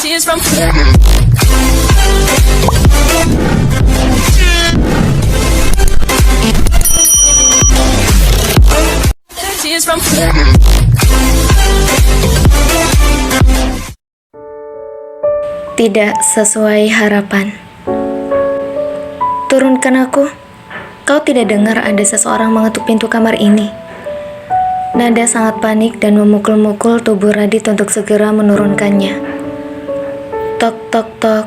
Tears from Tears from Tidak sesuai harapan. Turunkan aku. Kau tidak dengar ada seseorang mengetuk pintu kamar ini. Nada sangat panik dan memukul-mukul tubuh Radit untuk segera menurunkannya. Tok tok tok.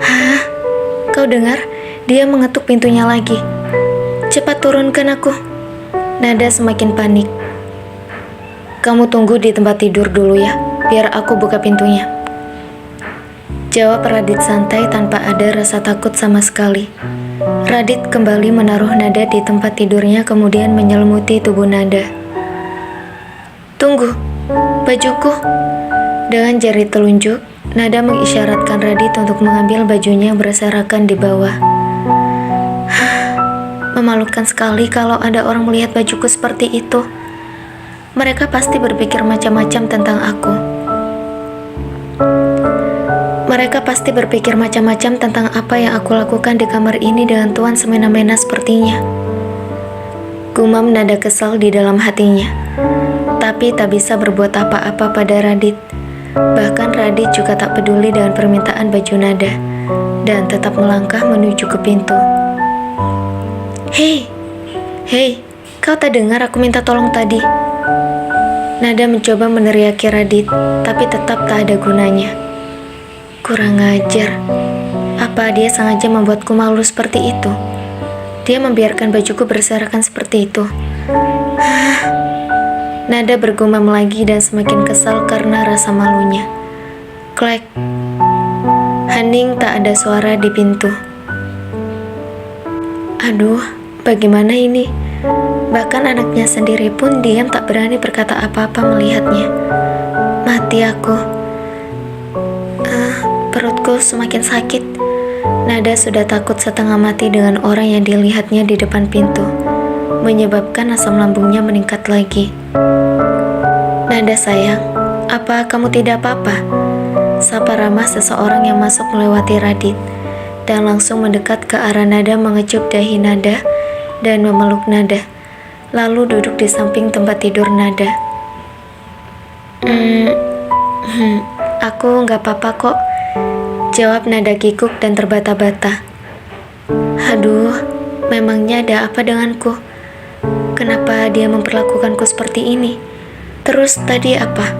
Hah? Kau dengar? Dia mengetuk pintunya lagi. Cepat turunkan aku. Nada semakin panik. Kamu tunggu di tempat tidur dulu ya, biar aku buka pintunya. Jawab Radit santai tanpa ada rasa takut sama sekali. Radit kembali menaruh Nada di tempat tidurnya kemudian menyelimuti tubuh Nada. Tunggu, bajuku. Dengan jari telunjuk, Nada mengisyaratkan Radit untuk mengambil bajunya yang berserakan di bawah. Memalukan sekali kalau ada orang melihat bajuku seperti itu. Mereka pasti berpikir macam-macam tentang aku. Mereka pasti berpikir macam-macam tentang apa yang aku lakukan di kamar ini dengan tuan semena-mena sepertinya. Gumam Nada kesal di dalam hatinya, tapi tak bisa berbuat apa-apa pada Radit. Bahkan Radit juga tak peduli dengan permintaan baju Nada, dan tetap melangkah menuju ke pintu. Hei, kau tak dengar aku minta tolong tadi? Nada mencoba meneriaki Radit, tapi tetap tak ada gunanya. Kurang ajar. Apa dia sengaja membuatku malu seperti itu? Dia membiarkan bajuku berserakan seperti itu. Nada bergumam lagi dan semakin kesal karena rasa malunya. Klek. Hening, tak ada suara di pintu. Aduh, bagaimana ini? Bahkan anaknya sendiri pun diam tak berani berkata apa-apa melihatnya. Mati aku. Perutku semakin sakit. Nada sudah takut setengah mati dengan orang yang dilihatnya di depan pintu, menyebabkan asam lambungnya meningkat lagi. Nada sayang, apa kamu tidak apa-apa? Sapa ramah seseorang yang masuk melewati Radit, dan langsung mendekat ke arah Nada mengecup dahi Nada dan memeluk Nada, lalu duduk di samping tempat tidur Nada. Aku nggak apa-apa kok. Jawab Nada kikuk dan terbata-bata. Aduh, memangnya ada apa denganku? Kenapa dia memperlakukanku seperti ini? Terus tadi apa?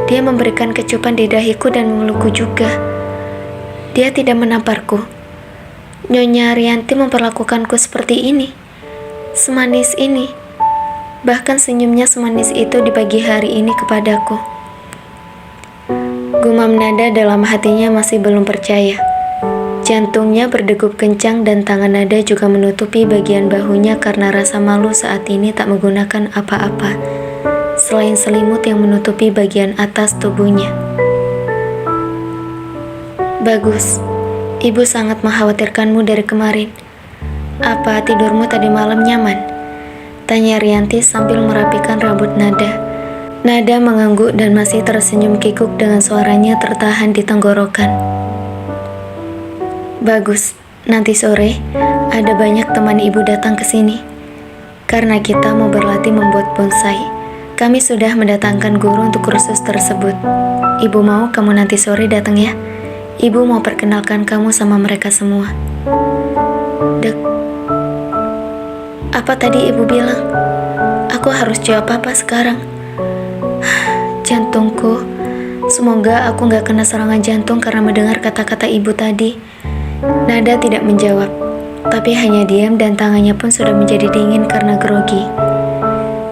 Dia memberikan kecupan di dahiku dan memelukku juga. Dia tidak menamparku. Nyonya Rianti memperlakukanku seperti ini. Semanis ini. Bahkan senyumnya semanis itu di pagi hari ini kepadaku. Gumam Nada dalam hatinya masih belum percaya. Jantungnya berdegup kencang dan tangan Nada juga menutupi bagian bahunya karena rasa malu saat ini tak menggunakan apa-apa selain selimut yang menutupi bagian atas tubuhnya. Bagus, ibu sangat mengkhawatirkanmu dari kemarin. Apa tidurmu tadi malam nyaman? Tanya Rianti sambil merapikan rambut Nada. Nada mengangguk dan masih tersenyum kikuk dengan suaranya tertahan di tenggorokan. Bagus, nanti sore ada banyak teman ibu datang ke sini. Karena kita mau berlatih membuat bonsai, kami sudah mendatangkan guru untuk kursus tersebut. Ibu mau kamu nanti sore datang ya? Ibu mau perkenalkan kamu sama mereka semua. Dek, apa tadi ibu bilang? Aku harus jawab apa sekarang? Jantungku, semoga aku gak kena serangan jantung karena mendengar kata-kata ibu tadi. Nada tidak menjawab, tapi hanya diam dan tangannya pun sudah menjadi dingin karena grogi.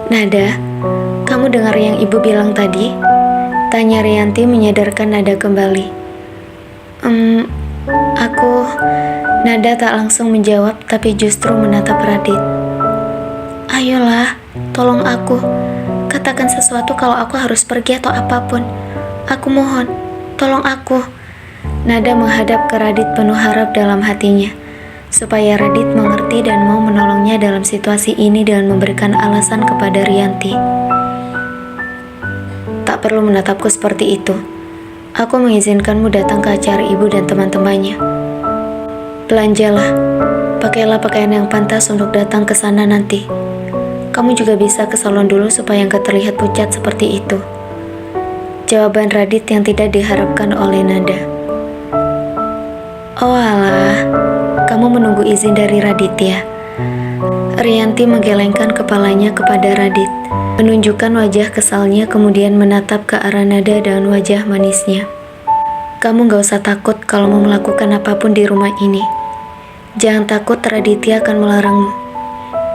Nada, kamu dengar yang ibu bilang tadi? Tanya Rianti menyadarkan Nada kembali. Aku... Nada tak langsung menjawab tapi justru menatap Radit. Ayolah, tolong aku. Katakan sesuatu kalau aku harus pergi atau apapun. Aku mohon, tolong aku. Nada menghadap ke Radit penuh harap dalam hatinya, supaya Radit mengerti dan mau menolongnya dalam situasi ini dengan memberikan alasan kepada Rianti. Tak perlu menatapku seperti itu. Aku mengizinkanmu datang ke acara ibu dan teman-temannya. Belanjalah, pakailah pakaian yang pantas untuk datang ke sana nanti. Kamu juga bisa ke salon dulu supaya nggak terlihat pucat seperti itu. Jawaban Radit yang tidak diharapkan oleh Nada. Oh alah, kamu menunggu izin dari Radit ya? Rianti menggelengkan kepalanya kepada Radit, menunjukkan wajah kesalnya kemudian menatap ke arah Nada dengan wajah manisnya. Kamu gak usah takut kalau mau melakukan apapun di rumah ini. Jangan takut Raditya akan melarangmu.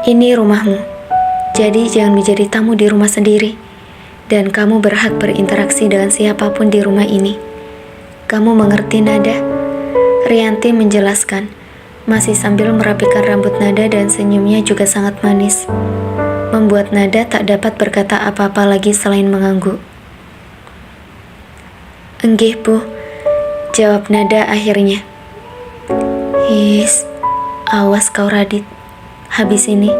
Ini rumahmu, jadi jangan menjadi tamu di rumah sendiri. Dan kamu berhak berinteraksi dengan siapapun di rumah ini. Kamu mengerti, Nada? Rianti menjelaskan, masih sambil merapikan rambut Nada dan senyumnya juga sangat manis, membuat Nada tak dapat berkata apa-apa lagi selain mengangguk. Enggih, Bu, jawab Nada akhirnya. Awas kau Radit, habis ini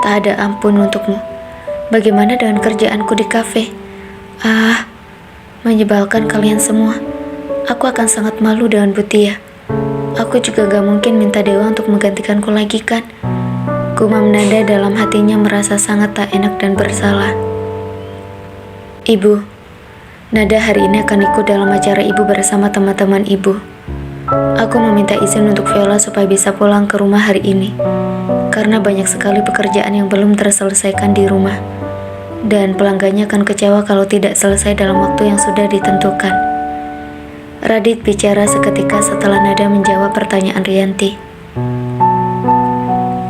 tak ada ampun untukmu. Bagaimana dengan kerjaanku di kafe? Menyebalkan kalian semua. Aku akan sangat malu dengan Butia. Aku juga gak mungkin minta Dewa untuk menggantikanku lagi kan? Gumam Nada dalam hatinya merasa sangat tak enak dan bersalah. Ibu, Nada hari ini akan ikut dalam acara ibu bersama teman-teman ibu. Aku meminta izin untuk Viola supaya bisa pulang ke rumah hari ini, karena banyak sekali pekerjaan yang belum terselesaikan di rumah. Dan pelanggannya akan kecewa kalau tidak selesai dalam waktu yang sudah ditentukan. Radit bicara seketika setelah Nada menjawab pertanyaan Rianti.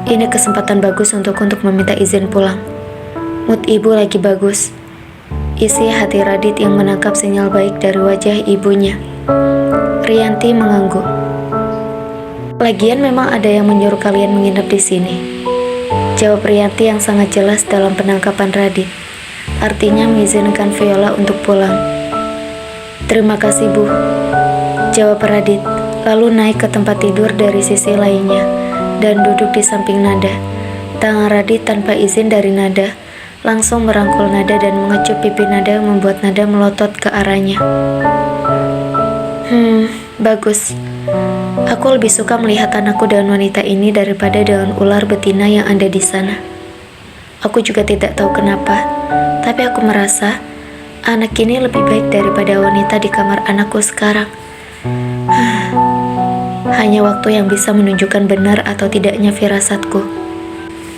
Ini kesempatan bagus untuk meminta izin pulang. Mood ibu lagi bagus. Isi hati Radit yang menangkap sinyal baik dari wajah ibunya. Rianti mengangguk. Lagian memang ada yang menyuruh kalian menginap di sini. Jawab Rianti yang sangat jelas dalam penangkapan Radit. Artinya mengizinkan Viola untuk pulang. Terima kasih, Bu, jawab Radit, lalu naik ke tempat tidur dari sisi lainnya dan duduk di samping Nada. Tangan Radit tanpa izin dari Nada langsung merangkul Nada dan mengecup pipi Nada membuat Nada melotot ke arahnya. Bagus. Aku lebih suka melihat anakku dengan wanita ini daripada dengan ular betina yang ada di sana. Aku juga tidak tahu kenapa, tapi aku merasa anak ini lebih baik daripada wanita di kamar anakku sekarang. Hanya waktu yang bisa menunjukkan benar atau tidaknya firasatku.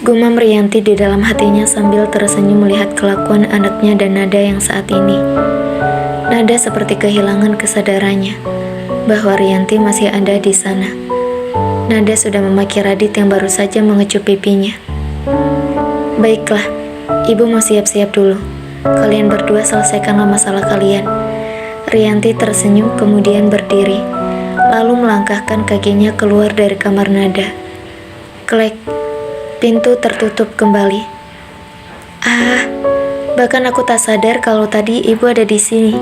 Gumam Rianti di dalam hatinya sambil tersenyum melihat kelakuan anaknya dan Nada yang saat ini. Nada seperti kehilangan kesadarannya bahwa Rianti masih ada di sana. Nada sudah memaki Radit yang baru saja mengecup pipinya. Baiklah, ibu mau siap-siap dulu. Kalian berdua selesaikanlah masalah kalian. Rianti tersenyum kemudian berdiri, lalu melangkahkan kakinya keluar dari kamar Nada. Klek, pintu tertutup kembali. Bahkan aku tak sadar kalau tadi ibu ada di sini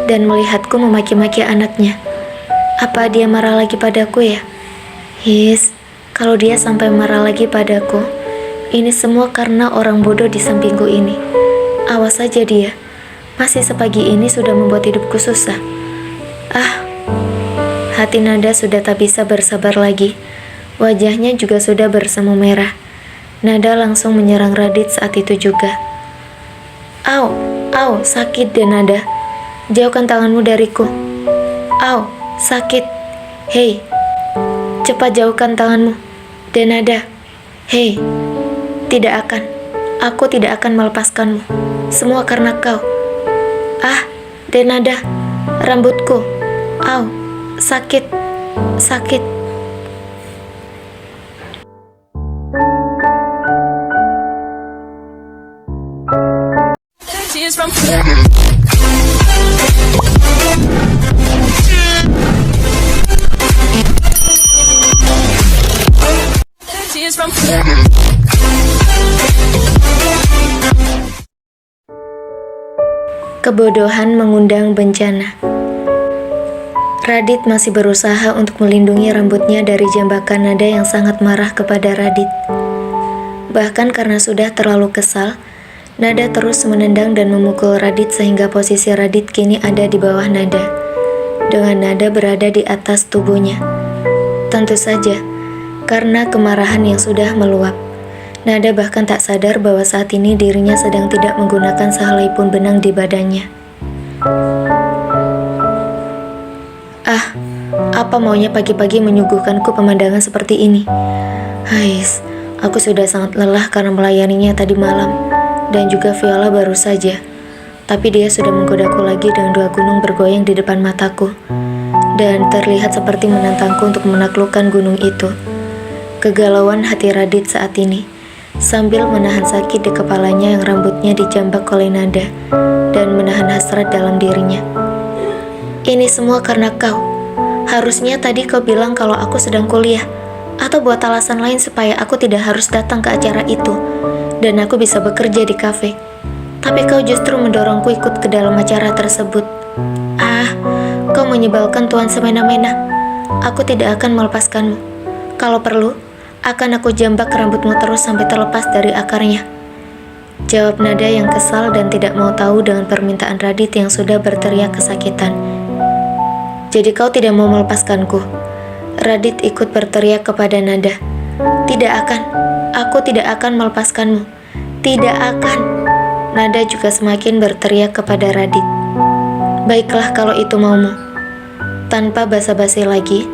dan melihatku memaki-maki anaknya. Apa dia marah lagi padaku ya? Kalau dia sampai marah lagi padaku, ini semua karena orang bodoh di sampingku ini. Awas saja dia, masih sepagi ini sudah membuat hidupku susah. Hati Nada sudah tak bisa bersabar lagi. Wajahnya juga sudah bersemu merah. Nada langsung menyerang Radit saat itu juga. Au, sakit deh Nada. Jauhkan tanganmu dariku. Au, sakit. Hei, cepat jauhkan tanganmu. Denada. Hei, tidak akan. Aku tidak akan melepaskanmu. Semua karena kau. Denada, rambutku. Au, sakit. Tears from Tears from Kebodohan mengundang bencana. Radit masih berusaha untuk melindungi rambutnya dari jambakan Nada yang sangat marah kepada Radit. Bahkan karena sudah terlalu kesal, Nada terus menendang dan memukul Radit sehingga posisi Radit kini ada di bawah Nada. dengan nada berada di atas tubuhnya. Tentu saja, karena kemarahan yang sudah meluap, Nada bahkan tak sadar bahwa saat ini dirinya sedang tidak menggunakan sehelai pun benang di badannya. Ah, apa maunya pagi-pagi menyuguhkanku pemandangan seperti ini? Hais, aku sudah sangat lelah karena melayaninya tadi malam, dan juga Viola baru saja. Tapi dia sudah menggodaku lagi dengan 2 gunung bergoyang di depan mataku, dan terlihat seperti menantangku untuk menaklukkan gunung itu. Kegalauan hati Radit saat ini, sambil menahan sakit di kepalanya yang rambutnya dijambak oleh Nada, dan menahan hasrat dalam dirinya. Ini semua karena kau. Harusnya tadi kau bilang kalau aku sedang kuliah, atau buat alasan lain supaya aku tidak harus datang ke acara itu, dan aku bisa bekerja di kafe. Tapi kau justru mendorongku ikut ke dalam acara tersebut. Ah, kau menyebalkan Tuan semena-mena. Aku tidak akan melepaskanmu. Kalau perlu, akan aku jambak rambutmu terus sampai terlepas dari akarnya. Jawab Nada yang kesal dan tidak mau tahu dengan permintaan Radit yang sudah berteriak kesakitan. Jadi kau tidak mau melepaskanku? Radit ikut berteriak kepada Nada. Tidak akan. Aku tidak akan melepaskanmu. Tidak akan. Nada juga semakin berteriak kepada Radit. Baiklah kalau itu maumu. Tanpa basa-basi lagi,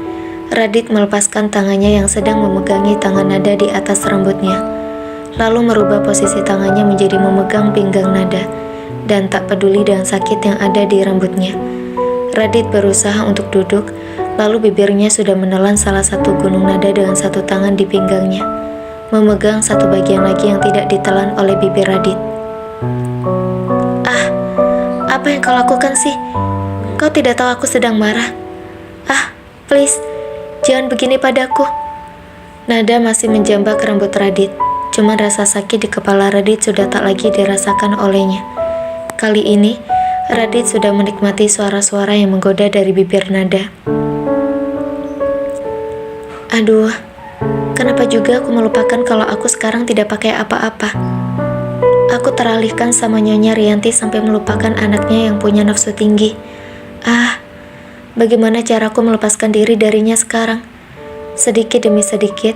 Radit melepaskan tangannya yang sedang memegangi tangan Nada di atas rambutnya, lalu merubah posisi tangannya menjadi memegang pinggang Nada, dan tak peduli dengan sakit yang ada di rambutnya. Radit berusaha untuk duduk, lalu bibirnya sudah menelan salah satu gunung Nada dengan satu tangan di pinggangnya, memegang satu bagian lagi yang tidak ditelan oleh bibir Radit. Ah, apa yang kau lakukan sih? Kau tidak tahu aku sedang marah? Ah, please, jangan begini padaku. Nada masih menjambak rambut Radit, cuman rasa sakit di kepala Radit sudah tak lagi dirasakan olehnya. Kali ini, Radit sudah menikmati suara-suara yang menggoda dari bibir Nada. Aduh, kenapa juga aku melupakan kalau aku sekarang tidak pakai apa-apa? Aku teralihkan sama Nyonya Rianti sampai melupakan anaknya yang punya nafsu tinggi. Ah, bagaimana caraku melepaskan diri darinya sekarang? Sedikit demi sedikit,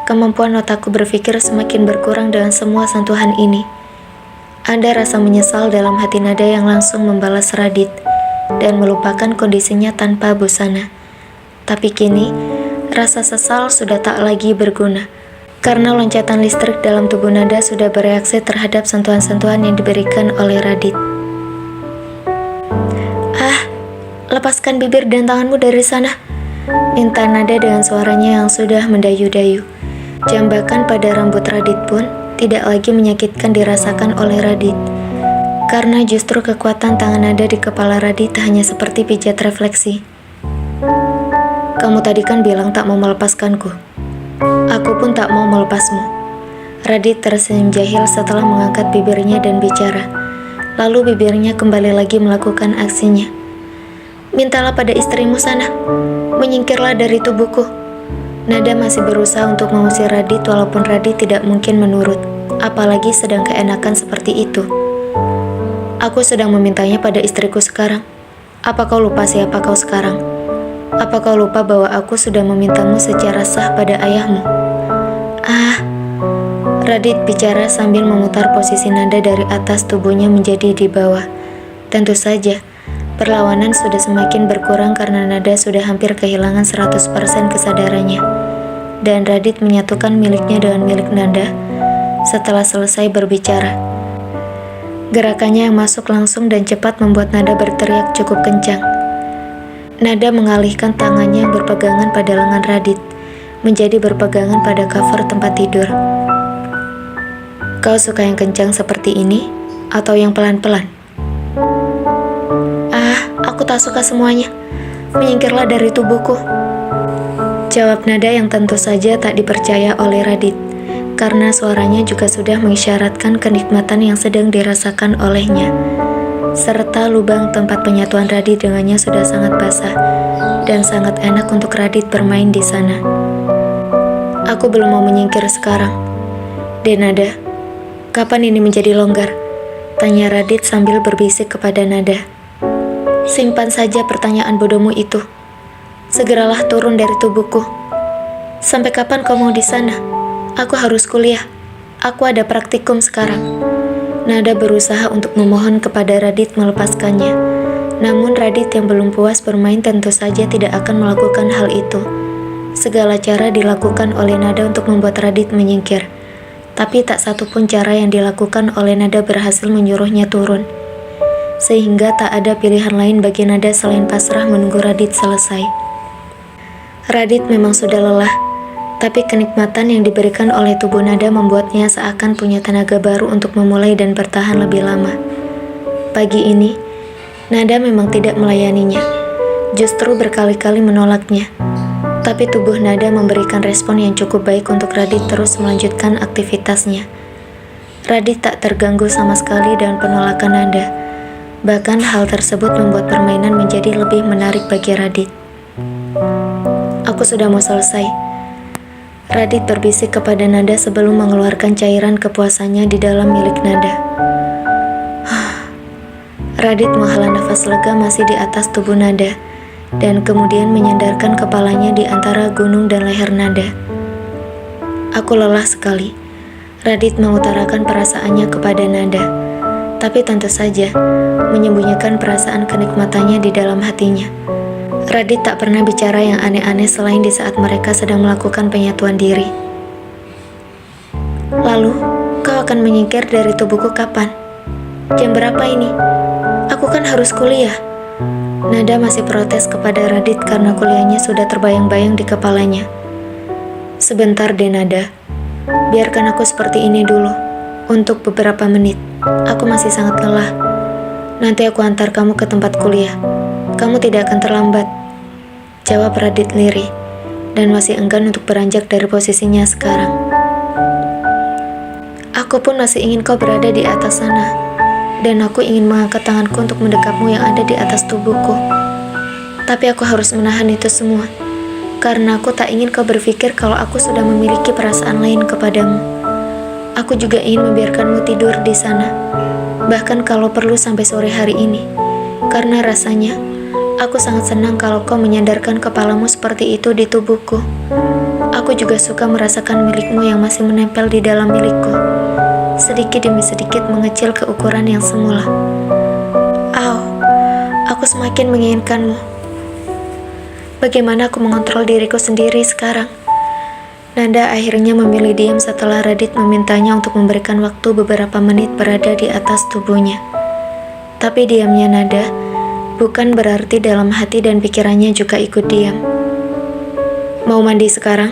kemampuan otakku berpikir semakin berkurang dengan semua sentuhan ini. Ada rasa menyesal dalam hati Nada yang langsung membalas Radit dan melupakan kondisinya tanpa busana. Tapi kini, rasa sesal sudah tak lagi berguna, karena loncatan listrik dalam tubuh Nada sudah bereaksi terhadap sentuhan-sentuhan yang diberikan oleh Radit. Ah, lepaskan bibir dan tanganmu dari sana, minta Nada dengan suaranya yang sudah mendayu-dayu. Jambakan pada rambut Radit pun tidak lagi menyakitkan dirasakan oleh Radit, karena justru kekuatan tangan Nada di kepala Radit hanya seperti pijat refleksi. Kamu tadi kan bilang tak mau melepaskanku. Aku pun tak mau melepasmu. Radit tersenyum jahil setelah mengangkat bibirnya dan bicara. Lalu bibirnya kembali lagi melakukan aksinya. Mintalah pada istrimu sana, menyingkirlah dari tubuhku. Nada masih berusaha untuk mengusir Radit walaupun Radit tidak mungkin menurut, apalagi sedang keenakan seperti itu. Aku sedang memintanya pada istriku sekarang. Apa kau lupa siapa kau sekarang? Apa kau lupa bahwa aku sudah memintamu secara sah pada ayahmu? Ah, Radit bicara sambil memutar posisi Nada dari atas tubuhnya menjadi di bawah. Tentu saja, perlawanan sudah semakin berkurang karena Nada sudah hampir kehilangan 100% kesadarannya. Dan Radit menyatukan miliknya dengan milik Nada setelah selesai berbicara. Gerakannya yang masuk langsung dan cepat membuat Nada berteriak cukup kencang. Nada mengalihkan tangannya yang berpegangan pada lengan Radit menjadi berpegangan pada cover tempat tidur. Kau suka yang kencang seperti ini atau yang pelan-pelan? Ah, aku tak suka semuanya. Menyingkirlah dari tubuhku. Jawab Nada yang tentu saja tak dipercaya oleh Radit, karena suaranya juga sudah mengisyaratkan kenikmatan yang sedang dirasakan olehnya. Serta lubang tempat penyatuan Radit dengannya sudah sangat basah, dan sangat enak untuk Radit bermain di sana. Aku belum mau menyingkir sekarang. Nada, kapan ini menjadi longgar? Tanya Radit sambil berbisik kepada Nada. Simpan saja pertanyaan bodohmu itu. Segeralah turun dari tubuhku. Sampai kapan kau mau di sana? Aku harus kuliah. Aku ada praktikum sekarang. Nada berusaha untuk memohon kepada Radit melepaskannya. Namun Radit yang belum puas bermain tentu saja tidak akan melakukan hal itu. Segala cara dilakukan oleh Nada untuk membuat Radit menyingkir. Tapi tak satu pun cara yang dilakukan oleh Nada berhasil menyuruhnya turun. Sehingga tak ada pilihan lain bagi Nada selain pasrah menunggu Radit selesai. Radit memang sudah lelah. Tapi kenikmatan yang diberikan oleh tubuh Nada membuatnya seakan punya tenaga baru untuk memulai dan bertahan lebih lama. Pagi ini, Nada memang tidak melayaninya, justru berkali-kali menolaknya. Tapi tubuh Nada memberikan respon yang cukup baik untuk Radit terus melanjutkan aktivitasnya. Radit tak terganggu sama sekali dengan penolakan Nada. Bahkan hal tersebut membuat permainan menjadi lebih menarik bagi Radit. Aku sudah mau selesai. Radit berbisik kepada Nada sebelum mengeluarkan cairan kepuasannya di dalam milik Nada. Radit menghela nafas lega masih di atas tubuh Nada, dan kemudian menyandarkan kepalanya di antara gunung dan leher Nada. Aku lelah sekali. Radit mengutarakan perasaannya kepada Nada, tapi tentu saja menyembunyikan perasaan kenikmatannya di dalam hatinya. Radit tak pernah bicara yang aneh-aneh selain di saat mereka sedang melakukan penyatuan diri. Lalu, kau akan menyingkir dari tubuhku kapan? Jam berapa ini? Aku kan harus kuliah. Nada masih protes kepada Radit karena kuliahnya sudah terbayang-bayang di kepalanya. Sebentar deh Nada, biarkan aku seperti ini dulu. Untuk beberapa menit, aku masih sangat lelah. Nanti aku antar kamu ke tempat kuliah. Kamu tidak akan terlambat, jawab Radit lirih, dan masih enggan untuk beranjak dari posisinya sekarang. Aku pun masih ingin kau berada di atas sana, dan aku ingin mengangkat tanganku untuk mendekapmu yang ada di atas tubuhku. Tapi aku harus menahan itu semua, karena aku tak ingin kau berpikir kalau aku sudah memiliki perasaan lain kepadamu. Aku juga ingin membiarkanmu tidur di sana, bahkan kalau perlu sampai sore hari ini, karena rasanya aku sangat senang kalau kau menyandarkan kepalamu seperti itu di tubuhku. Aku juga suka merasakan milikmu yang masih menempel di dalam milikku, sedikit demi sedikit mengecil ke ukuran yang semula. Au, aku semakin menginginkanmu. Bagaimana aku mengontrol diriku sendiri sekarang? Nada akhirnya memilih diam setelah Radit memintanya untuk memberikan waktu beberapa menit berada di atas tubuhnya. Tapi diamnya Nada bukan berarti dalam hati dan pikirannya juga ikut diam. Mau mandi sekarang?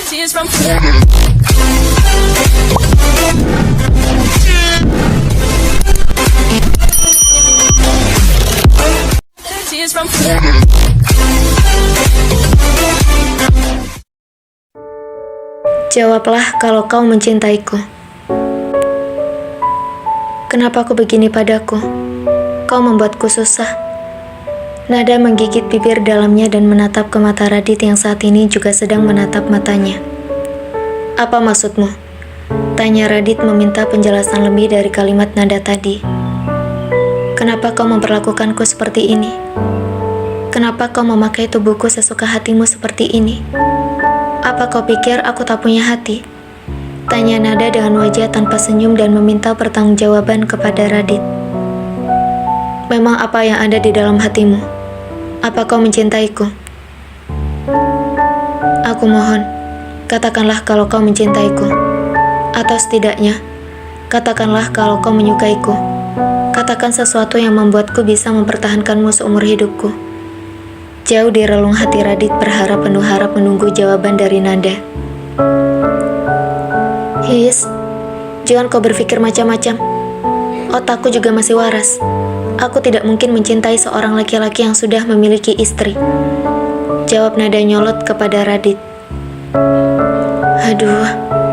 Tears from Tears from Jawablah kalau kau mencintaiku. Kenapa kau begini padaku? Kau membuatku susah. Nada menggigit bibir dalamnya dan menatap ke mata Radit yang saat ini juga sedang menatap matanya. Apa maksudmu? Tanya Radit meminta penjelasan lebih dari kalimat Nada tadi. Kenapa kau memperlakukanku seperti ini? Kenapa kau memakai tubuhku sesuka hatimu seperti ini? Apa kau pikir aku tak punya hati? Tanya Nada dengan wajah tanpa senyum dan meminta pertanggungjawaban kepada Radit. Memang apa yang ada di dalam hatimu? Apa kau mencintaiku? Aku mohon, katakanlah kalau kau mencintaiku. Atau setidaknya, katakanlah kalau kau menyukaiku. Katakan sesuatu yang membuatku bisa mempertahankanmu seumur hidupku. Jauh di relung hati Radit berharap penuh harap menunggu jawaban dari Nada. His, jangan kau berpikir macam-macam. Otakku juga masih waras. Aku tidak mungkin mencintai seorang laki-laki yang sudah memiliki istri, jawab Nada nyolot kepada Radit. Aduh,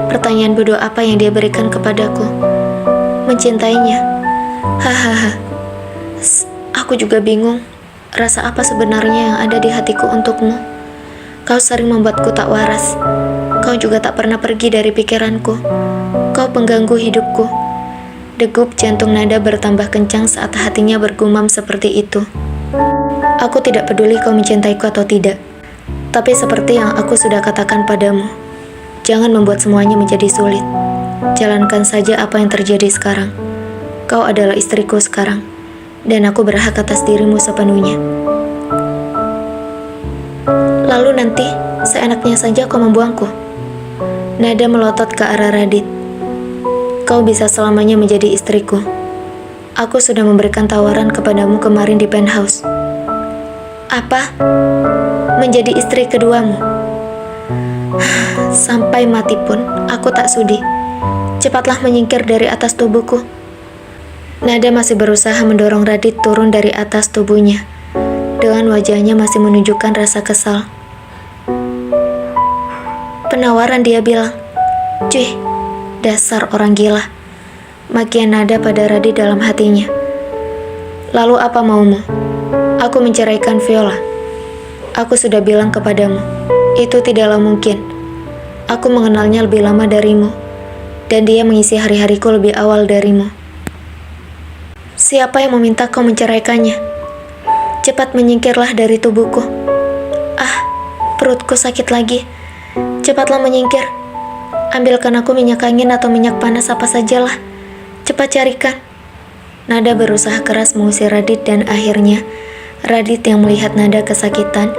pertanyaan bodoh apa yang dia berikan kepadaku? Mencintainya? Hahaha. Aku juga bingung. Rasa apa sebenarnya yang ada di hatiku untukmu? Kau sering membuatku tak waras. Kau Kau juga tak pernah pergi dari pikiranku. Kau pengganggu hidupku. Degup jantung Nada bertambah kencang saat hatinya bergumam seperti itu. Aku tidak peduli kau mencintaiku atau tidak. Tapi seperti yang aku sudah katakan padamu, jangan membuat semuanya menjadi sulit. Jalankan saja apa yang terjadi sekarang. Kau adalah istriku sekarang, dan aku berhak atas dirimu sepenuhnya. Lalu nanti, seenaknya saja kau membuangku. Nada melotot ke arah Radit. Kau bisa selamanya menjadi istriku. Aku sudah memberikan tawaran kepadamu kemarin di penthouse. Apa? Menjadi istri keduamu? Sampai mati pun, aku tak sudi. Cepatlah menyingkir dari atas tubuhku. Nada masih berusaha mendorong Radit turun dari atas tubuhnya. Dengan wajahnya masih menunjukkan rasa kesal. Penawaran, dia bilang. Cuy, dasar orang gila. Makian Nada pada Radit dalam hatinya. Lalu apa maumu? Aku menceraikan Viola. Aku sudah bilang kepadamu, itu tidaklah mungkin. Aku mengenalnya lebih lama darimu, dan dia mengisi hari-hariku lebih awal darimu. Siapa yang meminta kau menceraikannya? Cepat menyingkirlah dari tubuhku. Ah, perutku sakit lagi. Cepatlah menyingkir. Ambilkan aku minyak angin atau minyak panas apa sajalah. Cepat carikan. Nada berusaha keras mengusir Radit dan akhirnya Radit yang melihat Nada kesakitan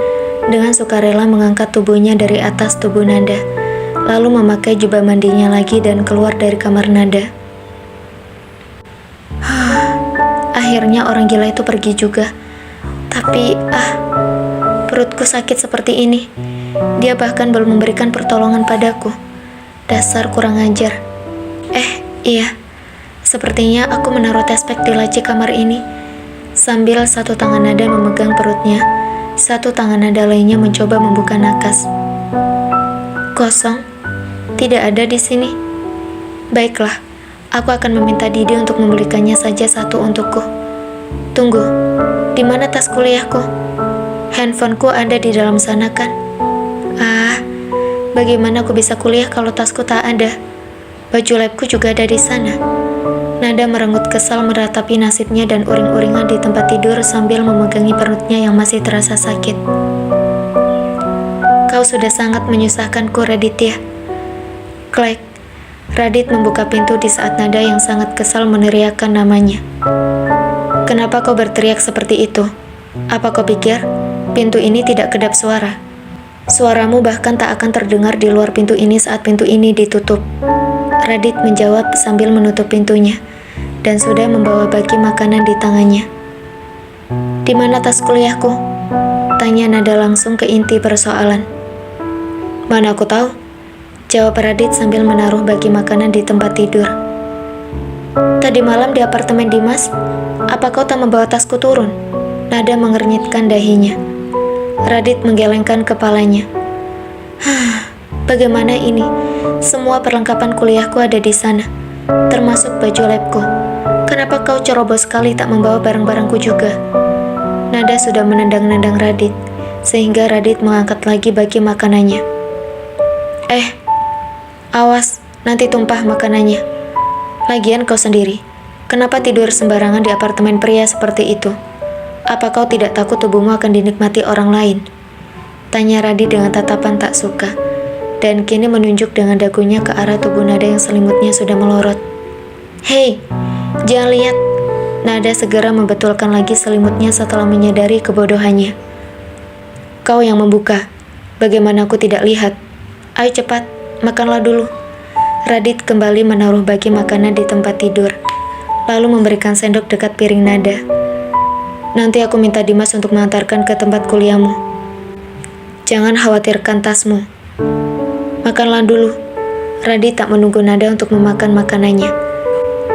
dengan sukarela mengangkat tubuhnya dari atas tubuh Nada, lalu memakai jubah mandinya lagi dan keluar dari kamar Nada. Akhirnya orang gila itu pergi juga. Tapi perutku sakit seperti ini. Dia bahkan belum memberikan pertolongan padaku. Dasar kurang ajar. Iya. Sepertinya aku menaruh tespek di laci kamar ini. Sambil satu tangan Nada memegang perutnya, satu tangan Nada lainnya mencoba membuka nakas. Kosong. Tidak ada di sini. Baiklah, aku akan meminta Didi untuk membelikannya saja satu untukku. Tunggu, di mana tas kuliahku? Handphoneku ada di dalam sana kan? Bagaimana aku bisa kuliah kalau tasku tak ada? Baju labku juga ada di sana. Nada merenggut kesal meratapi nasibnya dan uring-uringan di tempat tidur sambil memegangi perutnya yang masih terasa sakit. Kau sudah sangat menyusahkanku, Raditya. Klek. Radit membuka pintu di saat Nada yang sangat kesal meneriakkan namanya. Kenapa kau berteriak seperti itu? Apa kau pikir pintu ini tidak kedap suara? Suaramu bahkan tak akan terdengar di luar pintu ini saat pintu ini ditutup. Radit menjawab sambil menutup pintunya dan sudah membawa bagi makanan di tangannya. Di mana tas kuliahku? Tanya Nada langsung ke inti persoalan. Mana aku tahu? Jawab Radit sambil menaruh bagi makanan di tempat tidur. Tadi malam di apartemen Dimas, apa kau tak membawa tasku turun? Nada mengernyitkan dahinya. Radit menggelengkan kepalanya. Bagaimana ini? Semua perlengkapan kuliahku ada di sana, termasuk baju labku. Kenapa kau ceroboh sekali tak membawa barang-barangku juga? Nada sudah menendang-nendang Radit, sehingga Radit mengangkat lagi bagi makanannya. Awas, nanti tumpah makanannya. Lagian kau sendiri, kenapa tidur sembarangan di apartemen pria seperti itu? Apa kau tidak takut tubuhmu akan dinikmati orang lain? Tanya Radit dengan tatapan tak suka, dan kini menunjuk dengan dagunya ke arah tubuh Nada yang selimutnya sudah melorot. Hei, jangan lihat. Nada segera membetulkan lagi selimutnya setelah menyadari kebodohannya. Kau yang membuka, bagaimana aku tidak lihat? Ayo cepat, makanlah dulu. Radit kembali menaruh bagi makanan di tempat tidur, lalu memberikan sendok dekat piring Nada. Nanti aku minta Dimas untuk mengantarkan ke tempat kuliahmu. Jangan khawatirkan tasmu. Makanlah dulu. Radit tak menunggu Nada untuk memakan makanannya.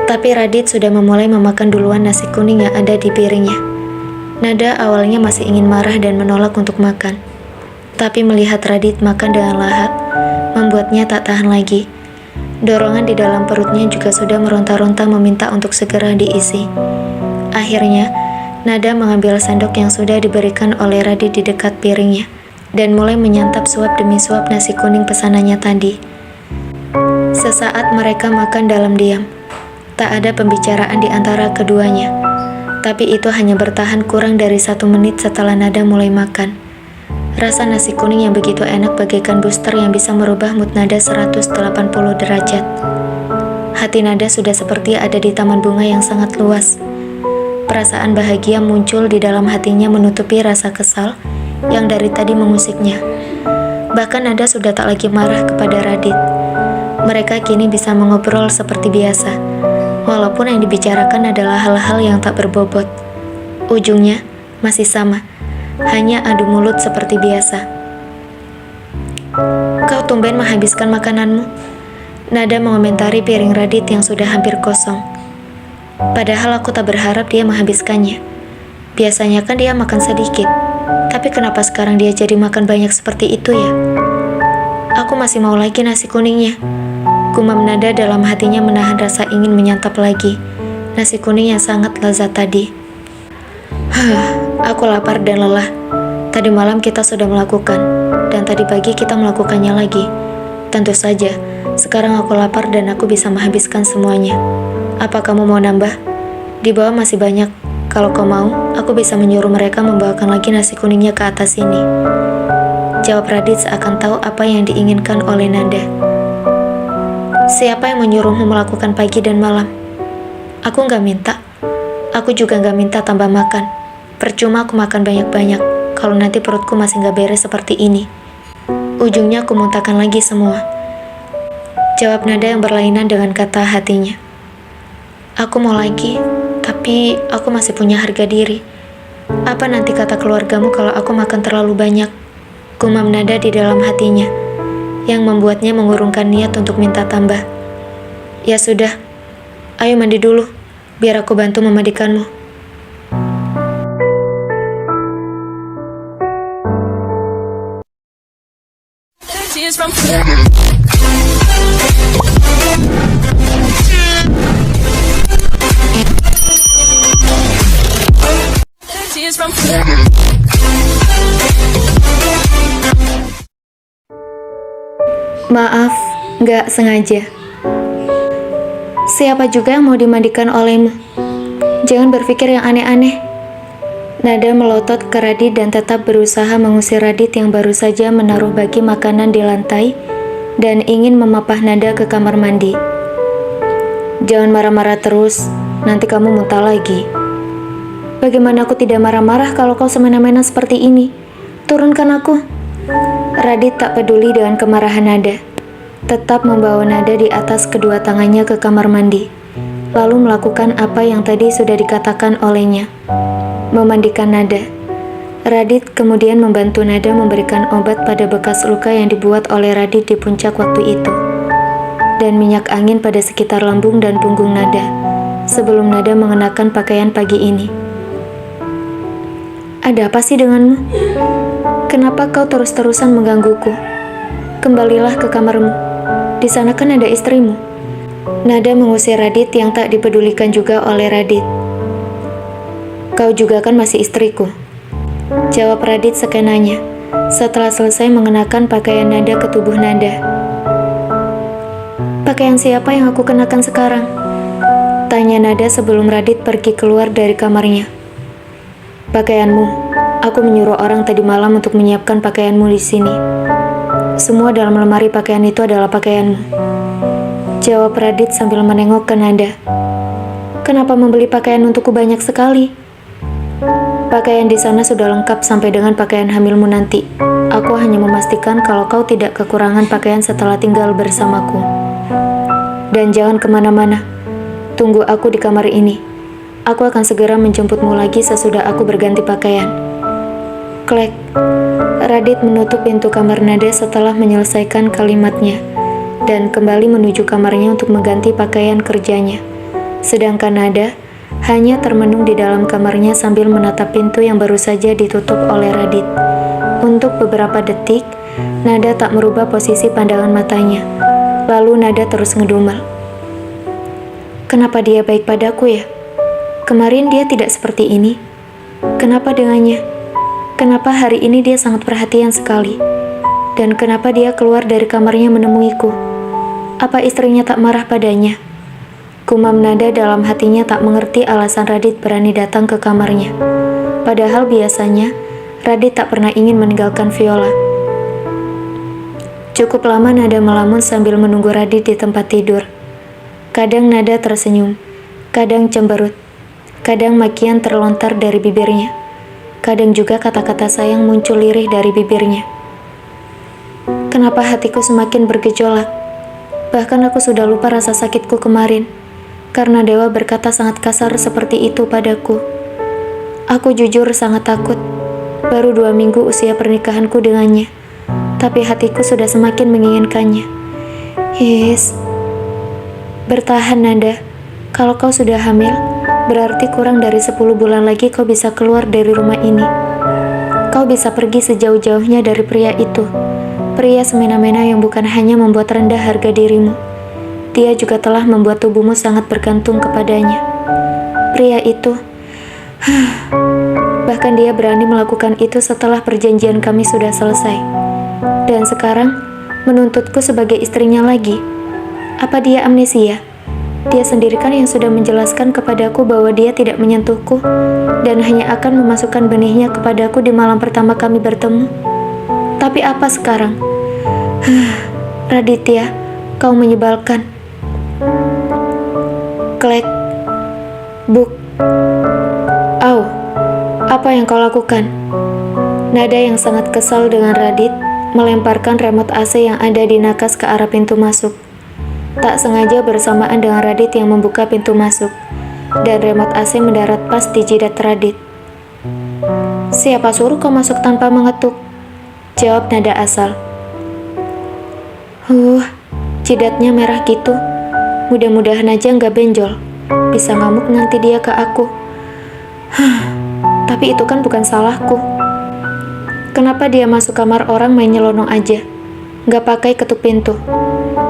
Tapi Radit sudah memulai memakan duluan nasi kuning yang ada di piringnya. Nada awalnya masih ingin marah dan menolak untuk makan. Tapi melihat Radit makan dengan lahap, membuatnya tak tahan lagi. Dorongan di dalam perutnya juga sudah meronta-ronta meminta untuk segera diisi. Akhirnya, Nada mengambil sendok yang sudah diberikan oleh Radit di dekat piringnya, dan mulai menyantap suap demi suap nasi kuning pesanannya tadi. Sesaat mereka makan dalam diam. Tak ada pembicaraan di antara keduanya. Tapi itu hanya bertahan kurang dari 1 menit setelah Nada mulai makan. Rasa nasi kuning yang begitu enak bagaikan booster yang bisa merubah mood Nada 180 derajat. Hati Nada sudah seperti ada di taman bunga yang sangat luas. Perasaan bahagia muncul di dalam hatinya menutupi rasa kesal yang dari tadi mengusiknya. Bahkan Nada sudah tak lagi marah kepada Radit. Mereka kini bisa mengobrol seperti biasa, walaupun yang dibicarakan adalah hal-hal yang tak berbobot. Ujungnya masih sama, hanya adu mulut seperti biasa. "Kau tumben menghabiskan makananmu," Nada mengomentari piring Radit yang sudah hampir kosong. Padahal aku tak berharap dia menghabiskannya. Biasanya kan dia makan sedikit, tapi kenapa sekarang dia jadi makan banyak seperti itu ya? "Aku masih mau lagi nasi kuningnya," gumam Nada dalam hatinya menahan rasa ingin menyantap lagi nasi kuning yang sangat lezat tadi. Aku lapar dan lelah. Tadi malam kita sudah melakukan, dan tadi pagi kita melakukannya lagi. Tentu saja, sekarang aku lapar dan aku bisa menghabiskan semuanya. Apa kamu mau nambah? Di bawah masih banyak. Kalau kau mau, aku bisa menyuruh mereka membawakan lagi nasi kuningnya ke atas sini." Jawab Radit seakan tahu apa yang diinginkan oleh Nada. "Siapa yang menyuruhmu melakukan pagi dan malam? Aku nggak minta. Aku juga nggak minta tambah makan. Percuma aku makan banyak-banyak kalau nanti perutku masih nggak beres seperti ini. Ujungnya aku muntahkan lagi semua." Jawab Nada yang berlainan dengan kata hatinya. "Aku mau lagi, tapi aku masih punya harga diri. Apa nanti kata keluargamu kalau aku makan terlalu banyak?" Gumam Nada di dalam hatinya, yang membuatnya mengurungkan niat untuk minta tambah. "Ya sudah, ayo mandi dulu, biar aku bantu memandikanmu." Tears from Tears from "Maaf, nggak sengaja. Siapa juga yang mau dimandikan olehmu? Jangan berpikir yang aneh-aneh." Nada melotot ke Radit dan tetap berusaha mengusir Radit yang baru saja menaruh bagi makanan di lantai dan ingin memapah Nada ke kamar mandi. "Jangan marah-marah terus, nanti kamu muntah lagi." "Bagaimana aku tidak marah-marah kalau kau semena-mena seperti ini? Turunkan aku." Radit tak peduli dengan kemarahan Nada, tetap membawa Nada di atas kedua tangannya ke kamar mandi, lalu melakukan apa yang tadi sudah dikatakan olehnya, memandikan Nada. Radit kemudian membantu Nada memberikan obat pada bekas luka yang dibuat oleh Radit di puncak waktu itu, dan minyak angin pada sekitar lambung dan punggung Nada, sebelum Nada mengenakan pakaian pagi ini. "Ada apa sih denganmu? Kenapa kau terus-terusan menggangguku? Kembalilah ke kamarmu. Di sana kan ada istrimu." Nada mengusir Radit yang tak dipedulikan juga oleh Radit. "Kau juga kan masih istriku," jawab Radit sekenanya, setelah selesai mengenakan pakaian Nada ke tubuh Nada. "Pakaian siapa yang aku kenakan sekarang?" tanya Nada sebelum Radit pergi keluar dari kamarnya. "Pakaianmu. Aku menyuruh orang tadi malam untuk menyiapkan pakaianmu di sini. Semua dalam lemari pakaian itu adalah pakaianmu," jawab Radit sambil menengok ke Nada. "Kenapa membeli pakaian untukku banyak sekali? Pakaian di sana sudah lengkap sampai dengan pakaian hamilmu nanti. Aku hanya memastikan kalau kau tidak kekurangan pakaian setelah tinggal bersamaku. Dan jangan kemana-mana. Tunggu aku di kamar ini. Aku akan segera menjemputmu lagi sesudah aku berganti pakaian." Klek. Radit menutup pintu kamar Nada setelah menyelesaikan kalimatnya dan kembali menuju kamarnya untuk mengganti pakaian kerjanya. Sedangkan Nada hanya termenung di dalam kamarnya sambil menatap pintu yang baru saja ditutup oleh Radit. Untuk beberapa detik, Nada tak merubah posisi pandangan matanya. Lalu Nada terus ngedumel. "Kenapa dia baik padaku ya? Kemarin dia tidak seperti ini. Kenapa dengannya? Kenapa hari ini dia sangat perhatian sekali? Dan kenapa dia keluar dari kamarnya menemuiku? Apa istrinya tak marah padanya? Gumam Nada dalam hatinya tak mengerti alasan Radit berani datang ke kamarnya. Padahal biasanya, Radit tak pernah ingin meninggalkan Viola. Cukup lama Nada melamun sambil menunggu Radit di tempat tidur. Kadang Nada tersenyum, kadang cemberut, kadang makian terlontar dari bibirnya. Kadang juga kata-kata sayang muncul lirih dari bibirnya. Kenapa hatiku semakin bergejolak? Bahkan aku sudah lupa rasa sakitku kemarin, karena Dewa berkata sangat kasar seperti itu padaku. Aku jujur sangat takut. Baru 2 minggu usia pernikahanku dengannya, tapi hatiku sudah semakin menginginkannya. Yes. Bertahan, Nada. Kalau kau sudah hamil, berarti kurang dari 10 bulan lagi kau bisa keluar dari rumah ini. Kau bisa pergi sejauh-jauhnya dari pria itu. Pria semena-mena yang bukan hanya membuat rendah harga dirimu. Dia juga telah membuat tubuhmu sangat bergantung kepadanya. Pria itu, bahkan dia berani melakukan itu setelah perjanjian kami sudah selesai. Dan sekarang, menuntutku sebagai istrinya lagi. Apa dia amnesia? Dia sendiri kan yang sudah menjelaskan kepadaku bahwa dia tidak menyentuhku dan hanya akan memasukkan benihnya kepadaku di malam pertama kami bertemu. Tapi apa sekarang? Raditya, kau menyebalkan. Klek. Buk. Au. Apa yang kau lakukan? Nada yang sangat kesal dengan Radit melemparkan remote AC yang ada di nakas ke arah pintu masuk. Tak sengaja bersamaan dengan Radit yang membuka pintu masuk, dan remote AC mendarat pas di jidat Radit. Siapa suruh kau masuk tanpa mengetuk? Jawab Nada asal. Jidatnya merah gitu. Mudah-mudahan aja nggak benjol. Bisa ngamuk nanti dia ke aku. Tapi itu kan bukan salahku. Kenapa dia masuk kamar orang main nyelonong aja? Nggak pakai ketuk pintu.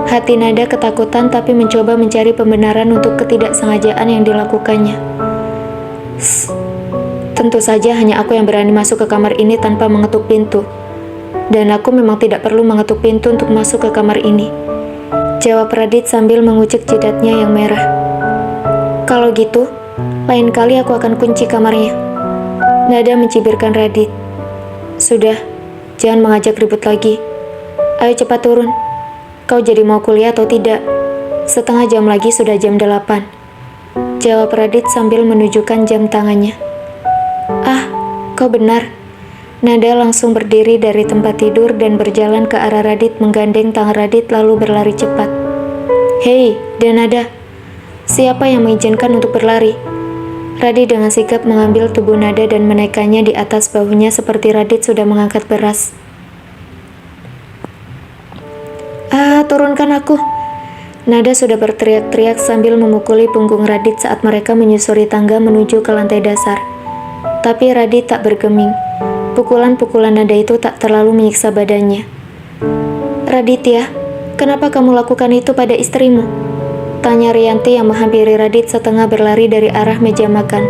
Hati Nada ketakutan tapi mencoba mencari pembenaran untuk ketidaksengajaan yang dilakukannya. Tentu saja hanya aku yang berani masuk ke kamar ini tanpa mengetuk pintu. Dan aku memang tidak perlu mengetuk pintu untuk masuk ke kamar ini. Jawab Radit sambil mengucek jidatnya yang merah. Kalau gitu, lain kali aku akan kunci kamarnya. Nada mencibirkan Radit. Sudah, jangan mengajak ribut lagi. Ayo cepat turun. Kau jadi mau kuliah atau tidak? Setengah jam lagi sudah jam 8. Jawab Radit sambil menunjukkan jam tangannya. Ah, kau benar. Nada langsung berdiri dari tempat tidur dan berjalan ke arah Radit menggandeng tangan Radit lalu berlari cepat. Hei, dan Nada. Siapa yang mengizinkan untuk berlari? Radit dengan sigap mengambil tubuh Nada dan menaikkannya di atas bahunya seperti Radit sudah mengangkat beras. Turunkan aku. Nada sudah berteriak-teriak sambil memukuli punggung Radit saat mereka menyusuri tangga menuju ke lantai dasar. Tapi Radit tak bergeming. Pukulan-pukulan Nada itu tak terlalu menyiksa badannya. Raditya, kenapa kamu lakukan itu pada istrimu? Tanya Rianti yang menghampiri Radit setengah berlari dari arah meja makan.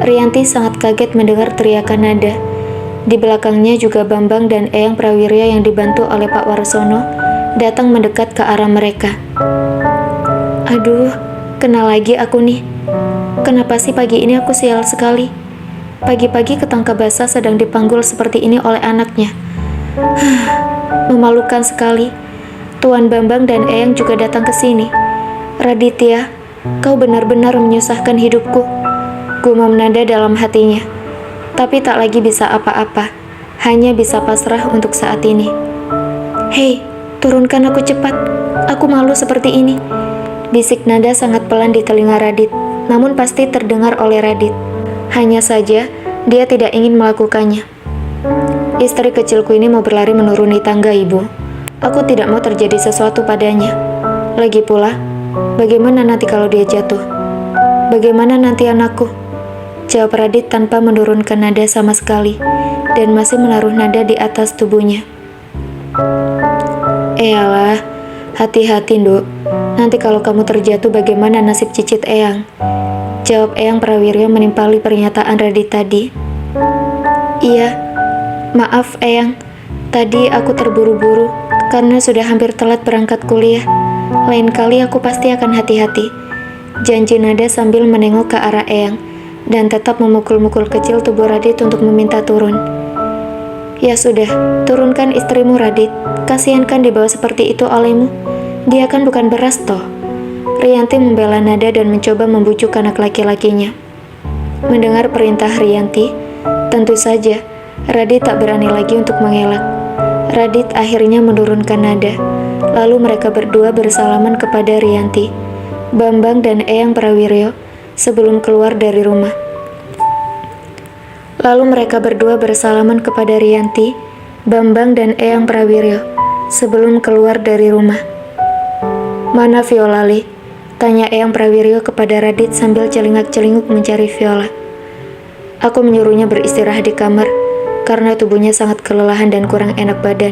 Rianti sangat kaget mendengar teriakan Nada. Di belakangnya juga Bambang dan Eyang Prawirya yang dibantu oleh Pak Warsono datang mendekat ke arah mereka. Aduh, kena lagi aku nih. Kenapa sih pagi ini aku sial sekali? Pagi-pagi ketangkap basah sedang dipanggul seperti ini oleh anaknya. Memalukan sekali. Tuan Bambang dan Eyang juga datang ke sini. Raditya, kau benar-benar menyusahkan hidupku. Gumam Nada dalam hatinya. Tapi tak lagi bisa apa-apa. Hanya bisa pasrah untuk saat ini. Hei, turunkan aku cepat. Aku malu seperti ini. Bisik Nada sangat pelan di telinga Radit, namun pasti terdengar oleh Radit. Hanya saja, dia tidak ingin melakukannya. Istri kecilku ini mau berlari menuruni tangga, Ibu. Aku tidak mau terjadi sesuatu padanya. Lagi pula, bagaimana nanti kalau dia jatuh? Bagaimana nanti anakku? Jawab Radit tanpa menurunkan nada sama sekali, dan masih menaruh nada di atas tubuhnya. Eyalah, hati-hati, Nduk. Nanti kalau kamu terjatuh bagaimana nasib cicit Eyang? Jawab Eyang Prawirya menimpali pernyataan Radit tadi. Iya, Maaf, Eyang. Tadi aku terburu-buru karena sudah hampir telat berangkat kuliah. Lain kali aku pasti akan hati-hati. Janji nada sambil menengok ke arah Eyang dan tetap memukul-mukul kecil tubuh Radit untuk meminta turun. Ya sudah, turunkan istrimu Radit. Kasihan kan dibawa seperti itu olehmu. Dia kan bukan beras toh. Rianti membela nada dan mencoba membujuk anak laki-lakinya. Mendengar perintah Rianti, tentu saja Radit tak berani lagi untuk mengelak. Radit akhirnya menurunkan nada. Lalu mereka berdua bersalaman kepada Rianti, Bambang dan Eyang Prawiryo sebelum keluar dari rumah. Lalu mereka berdua bersalaman kepada Rianti, Bambang dan Eyang Prawiryo sebelum keluar dari rumah. Mana Viola, Li? Tanya Eyang Prawiryo kepada Radit sambil celingak-celinguk mencari Viola. Aku menyuruhnya beristirahat di kamar karena tubuhnya sangat kelelahan dan kurang enak badan.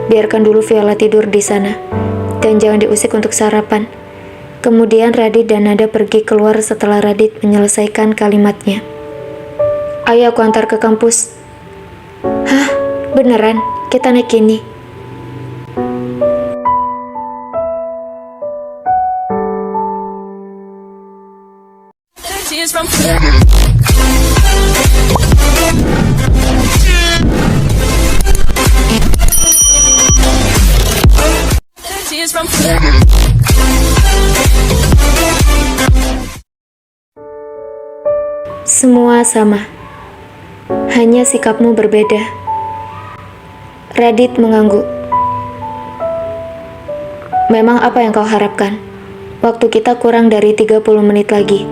Biarkan dulu Viola tidur di sana dan jangan diusik untuk sarapan. Kemudian Radit dan Nada pergi keluar setelah Radit menyelesaikan kalimatnya. Ayo aku antar ke kampus. Hah? Beneran? Kita naik ini? Tears from Tears from Semua sama. Hanya sikapmu berbeda. Radit mengangguk. Memang apa yang kau harapkan? Waktu kita kurang dari 30 menit lagi.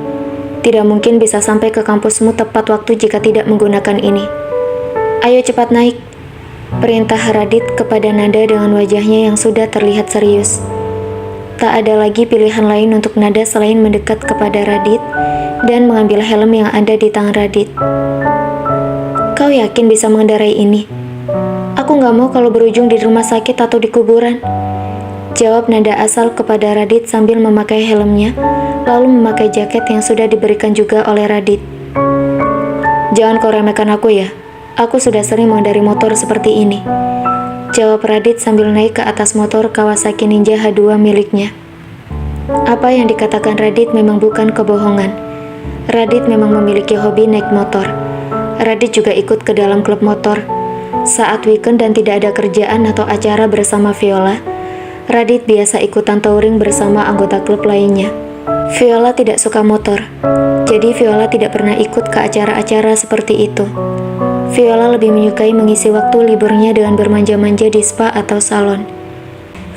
Tidak mungkin bisa sampai ke kampusmu tepat waktu jika tidak menggunakan ini. Ayo cepat naik. Perintah Radit kepada Nada dengan wajahnya yang sudah terlihat serius. Tak ada lagi pilihan lain untuk Nada selain mendekat kepada Radit dan mengambil helm yang ada di tangan Radit. Kau yakin bisa mengendarai ini? Aku gak mau kalau berujung di rumah sakit atau di kuburan. Jawab Nada asal kepada Radit sambil memakai helmnya, lalu memakai jaket yang sudah diberikan juga oleh Radit. Jangan kau remehkan aku ya. Aku sudah sering mengendari motor seperti ini. Jawab Radit sambil naik ke atas motor Kawasaki Ninja H2 miliknya. Apa yang dikatakan Radit memang bukan kebohongan. Radit memang memiliki hobi naik motor. Radit juga ikut ke dalam klub motor. Saat weekend dan tidak ada kerjaan atau acara bersama Viola, Radit biasa ikutan touring bersama anggota klub lainnya. Viola tidak suka motor, jadi Viola tidak pernah ikut ke acara-acara seperti itu. Viola lebih menyukai mengisi waktu liburnya dengan bermanja-manja di spa atau salon.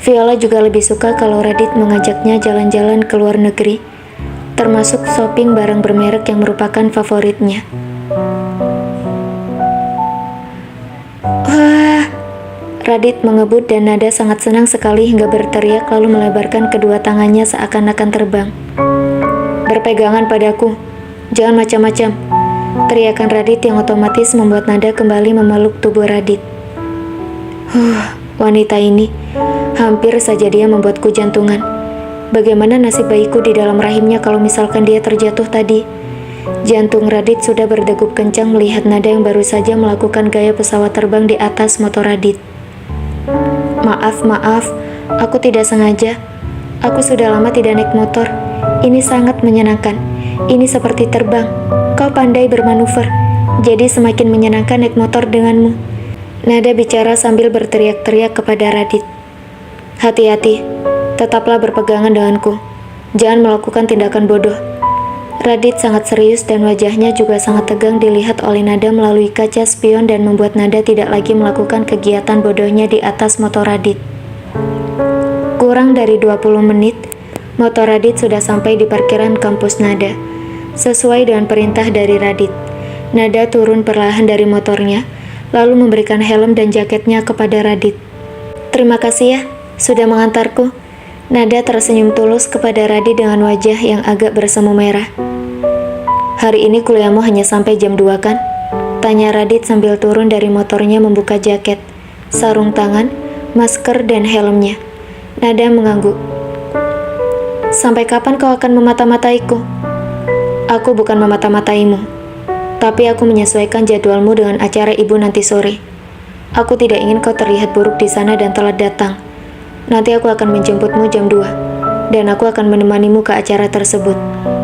Viola juga lebih suka kalau Radit mengajaknya jalan-jalan ke luar negeri, termasuk shopping barang bermerek yang merupakan favoritnya. Wah! Radit mengebut dan Nada sangat senang sekali hingga berteriak lalu melebarkan kedua tangannya seakan-akan terbang. Berpegangan padaku, jangan macam-macam. Teriakan Radit yang otomatis membuat Nada kembali memeluk tubuh Radit. Wanita ini, hampir saja dia membuatku jantungan. Bagaimana nasib bayiku di dalam rahimnya kalau misalkan dia terjatuh tadi? Jantung Radit sudah berdegup kencang melihat Nada yang baru saja melakukan gaya pesawat terbang di atas motor Radit. Maaf, aku tidak sengaja. Aku sudah lama tidak naik motor. Ini sangat menyenangkan. Ini seperti terbang. Kau pandai bermanuver, jadi semakin menyenangkan naik motor denganmu. Nada bicara sambil berteriak-teriak kepada Radit. Hati-hati, tetaplah berpegangan denganku. Jangan melakukan tindakan bodoh. Radit sangat serius dan wajahnya juga sangat tegang dilihat oleh Nada melalui kaca spion dan membuat Nada tidak lagi melakukan kegiatan bodohnya di atas motor Radit. Kurang dari 20 menit, motor Radit sudah sampai di parkiran kampus Nada. Sesuai dengan perintah dari Radit, Nada turun perlahan dari motornya, lalu memberikan helm dan jaketnya kepada Radit. Terima kasih ya, sudah mengantarku. Nada tersenyum tulus kepada Radit dengan wajah yang agak bersemu merah. Hari ini kuliahmu hanya sampai jam 2 kan? Tanya Radit sambil turun dari motornya membuka jaket, sarung tangan, masker, dan helmnya. Nada mengangguk. Sampai kapan kau akan memata-mataiku? Aku bukan memata-mataimu. Tapi aku menyesuaikan jadwalmu dengan acara ibu nanti sore. Aku tidak ingin kau terlihat buruk di sana dan telat datang. Nanti aku akan menjemputmu jam 2, dan aku akan menemanimu ke acara tersebut.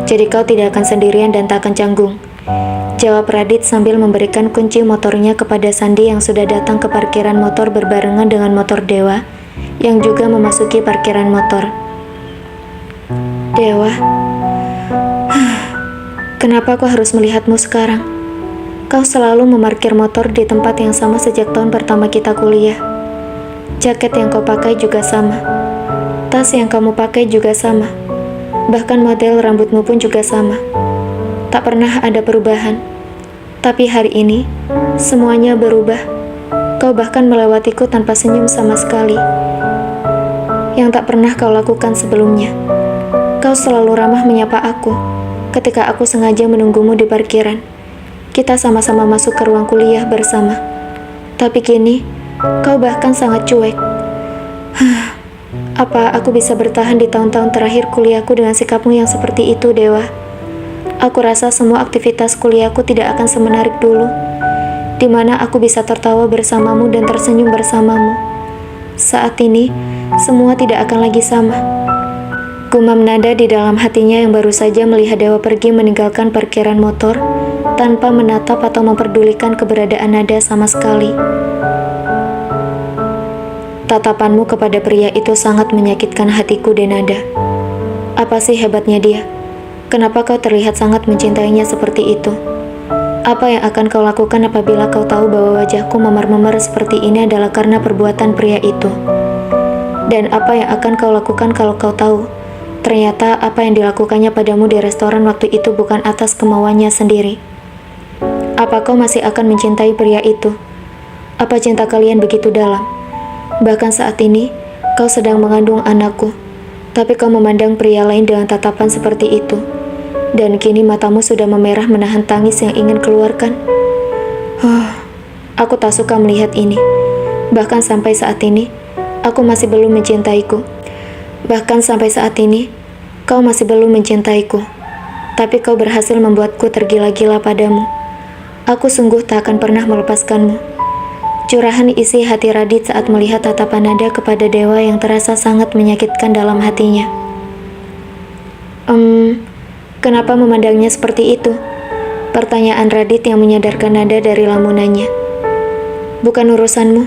Jadi kau tidak akan sendirian dan tak akan canggung. Jawab Radit sambil memberikan kunci motornya kepada Sandi yang sudah datang ke parkiran motor berbarengan dengan motor Dewa, yang juga memasuki parkiran motor. Dewa, kenapa aku harus melihatmu sekarang? Kau selalu memarkir motor di tempat yang sama sejak tahun pertama kita kuliah. Jaket yang kau pakai juga sama. Tas yang kamu pakai juga sama. Bahkan model rambutmu pun juga sama. Tak pernah ada perubahan. Tapi hari ini, semuanya berubah. Kau bahkan melewatiku tanpa senyum sama sekali. Yang tak pernah kau lakukan sebelumnya. Kau selalu ramah menyapa aku ketika aku sengaja menunggumu di parkiran. Kita sama-sama masuk ke ruang kuliah bersama. Tapi kini, kau bahkan sangat cuek. Apa aku bisa bertahan di tahun-tahun terakhir kuliahku dengan sikapmu yang seperti itu, Dewa? Aku rasa semua aktivitas kuliahku tidak akan semenarik dulu, di mana aku bisa tertawa bersamamu dan tersenyum bersamamu. Saat ini, semua tidak akan lagi sama. Gumam nada di dalam hatinya yang baru saja melihat Dewa pergi meninggalkan parkiran motor tanpa menatap atau memperdulikan keberadaan nada sama sekali. Tatapanmu kepada pria itu sangat menyakitkan hatiku, Denada. Apa sih hebatnya dia? Kenapa kau terlihat sangat mencintainya seperti itu? Apa yang akan kau lakukan apabila kau tahu bahwa wajahku memar-memar seperti ini adalah karena perbuatan pria itu? Dan apa yang akan kau lakukan kalau kau tahu ternyata apa yang dilakukannya padamu di restoran waktu itu bukan atas kemauannya sendiri? Apa kau masih akan mencintai pria itu? Apa cinta kalian begitu dalam? Bahkan saat ini, kau sedang mengandung anakku, tapi kau memandang pria lain dengan tatapan seperti itu. Dan kini matamu sudah memerah menahan tangis yang ingin keluarkan. Aku tak suka melihat ini. Bahkan sampai saat ini, aku masih belum mencintaiku. Bahkan sampai saat ini, kau masih belum mencintaiku. Tapi kau berhasil membuatku tergila-gila padamu. Aku sungguh tak akan pernah melepaskanmu. Curahan isi hati Radit saat melihat tatapan nada kepada Dewa yang terasa sangat menyakitkan dalam hatinya. Kenapa memandangnya seperti itu? Pertanyaan Radit yang menyadarkan nada dari lamunannya. Bukan urusanmu.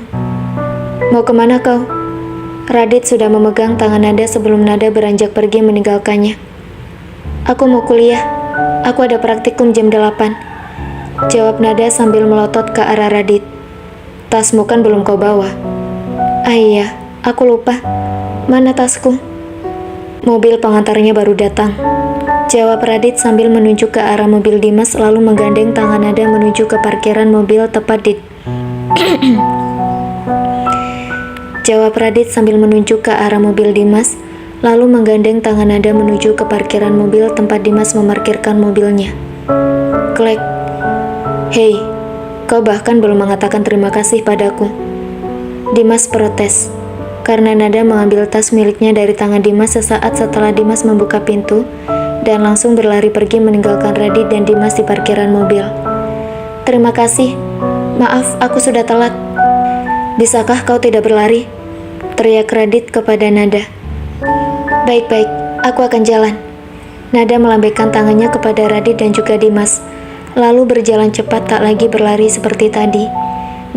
Mau kemana kau? Radit sudah memegang tangan Nada sebelum Nada beranjak pergi meninggalkannya. Aku mau kuliah. Aku ada praktikum jam 8. Jawab Nada sambil melotot ke arah Radit. Tasmu kan belum kau bawa. Ah iya, aku lupa. Mana tasku? Mobil pengantarnya baru datang. Jawab Radit sambil menunjuk ke arah mobil Dimas lalu menggandeng tangan Nada menuju ke parkiran mobil tepat di... Jawab Radit sambil menunjuk ke arah mobil Dimas, lalu menggandeng tangan Nada menuju ke parkiran mobil tempat Dimas memarkirkan mobilnya. Klek. Hei, kau bahkan belum mengatakan terima kasih padaku. Dimas protes, karena Nada mengambil tas miliknya dari tangan Dimas sesaat setelah Dimas membuka pintu, dan langsung berlari pergi meninggalkan Radit dan Dimas di parkiran mobil. Terima kasih. Maaf, aku sudah telat. Bisakah kau tidak berlari? Teriak Radit kepada Nada. Baik-baik, aku akan jalan. Nada melambaikan tangannya kepada Radit dan juga Dimas, lalu berjalan cepat tak lagi berlari seperti tadi,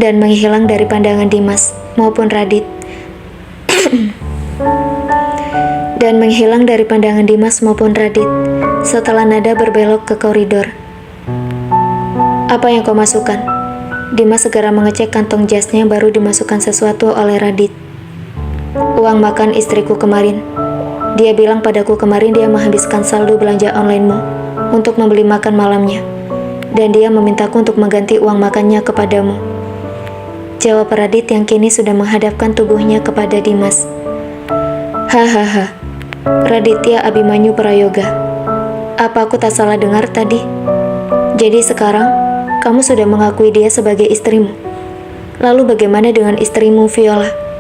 dan menghilang dari pandangan Dimas maupun Radit. Dan menghilang dari pandangan Dimas maupun Radit setelah Nada berbelok ke koridor. Apa yang kau masukkan? Dimas segera mengecek kantong jasnya baru dimasukkan sesuatu oleh Radit. Uang makan istriku kemarin. Dia bilang padaku kemarin dia menghabiskan saldo belanja online-mu untuk membeli makan malamnya. Dan dia memintaku untuk mengganti uang makannya kepadamu. Jawab Radit yang kini sudah menghadapkan tubuhnya kepada Dimas. Hahaha. Raditya Abimanyu Prayoga. Apa aku tak salah dengar tadi? Jadi sekarang kamu sudah mengakui dia sebagai istrimu. Lalu bagaimana dengan istrimu Viola?